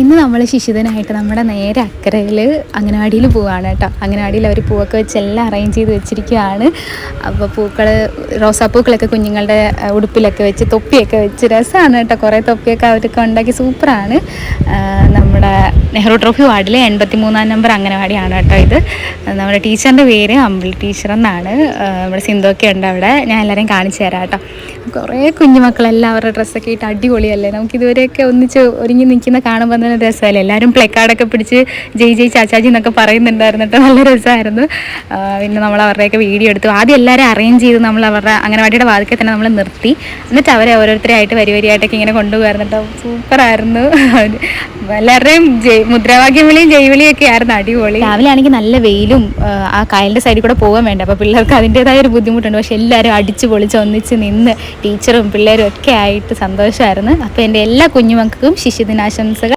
ഇന്ന് നമ്മൾ ശിശുദിനായിട്ട് നമ്മുടെ നേരെ അക്കരയിൽ അംഗനവാടിയിൽ പോവുകയാണ് കേട്ടോ. അംഗനവാടിയിൽ അവർ പൂവൊക്കെ വെച്ച് എല്ലാം അറേഞ്ച് ചെയ്ത് വെച്ചിരിക്കുകയാണ്. അപ്പോൾ പൂക്കൾ, റോസാപ്പൂക്കളൊക്കെ കുഞ്ഞുങ്ങളുടെ ഉടുപ്പിലൊക്കെ വെച്ച് തൊപ്പിയൊക്കെ വെച്ച് രസമാണ് കേട്ടോ. കുറേ തൊപ്പിയൊക്കെ അവരൊക്കെ ഉണ്ടാക്കി സൂപ്പറാണ്. നമ്മുടെ നെഹ്റു ട്രോഫി വാർഡിലെ 83-ാം നമ്പർ അംഗനവാടിയാണ് കേട്ടോ ഇത്. നമ്മുടെ ടീച്ചറിൻ്റെ പേര് അമ്പിളി ടീച്ചർ എന്നാണ്. നമ്മുടെ സിന്ധുവൊക്കെ ഉണ്ട് അവിടെ. ഞാൻ എല്ലാവരെയും കാണിച്ചു തരാം കേട്ടോ. കുറേ കുഞ്ഞുമക്കളെല്ലാം അവരുടെ ഡ്രസ്സൊക്കെ ഇട്ട് അടിപൊളിയല്ലേ. നമുക്കിതുവരെയൊക്കെ ഒന്നിച്ച് ഒരുങ്ങി നിൽക്കുന്ന കാണുമ്പോൾ തന്നെ രസമല്ലേ. എല്ലാവരും പ്ലക്കാർഡൊക്കെ പിടിച്ച് ജയ് ജയ് ചാച്ചാജി എന്നൊക്കെ പറയുന്നുണ്ടായിരുന്നു കേട്ടോ. നല്ല രസമായിരുന്നു. പിന്നെ നമ്മൾ അവരുടെയൊക്കെ വീഡിയോ എടുത്തു. ആദ്യം എല്ലാവരും അറേഞ്ച് ചെയ്ത് നമ്മൾ അവരുടെ അംഗനവാടിയുടെ വാതിൽക്കൽ തന്നെ നമ്മൾ നിർത്തി. എന്നിട്ട് അവരെ ഓരോരുത്തരായിട്ട് വരിയായിട്ടൊക്കെ ഇങ്ങനെ കൊണ്ടുപോകായിരുന്നു കേട്ടോ. സൂപ്പറായിരുന്നു. എല്ലാവരുടെയും മുദ്രാവാക്യം വിളിയും ജൈവിളിയൊക്കെ ആയിരുന്നു അടിപൊളി. രാവിലെ ആണെങ്കിൽ നല്ല വെയിലും ആ കായലിൻ്റെ സൈഡിൽ കൂടെ പോകാൻ വേണ്ട. അപ്പോൾ പിള്ളേർക്ക് അതിൻ്റേതായ ഒരു ബുദ്ധിമുട്ടുണ്ട്. പക്ഷെ എല്ലാവരും അടിച്ച് പൊളിച്ച് ഒന്നിച്ച് നിന്ന് ടീച്ചറും പിള്ളേരും ഒക്കെ ആയിട്ട് സന്തോഷമായിരുന്നു. അപ്പോൾ എൻ്റെ എല്ലാ കുഞ്ഞുമക്കൾക്കും ശിശുദിനാശംസകൾ.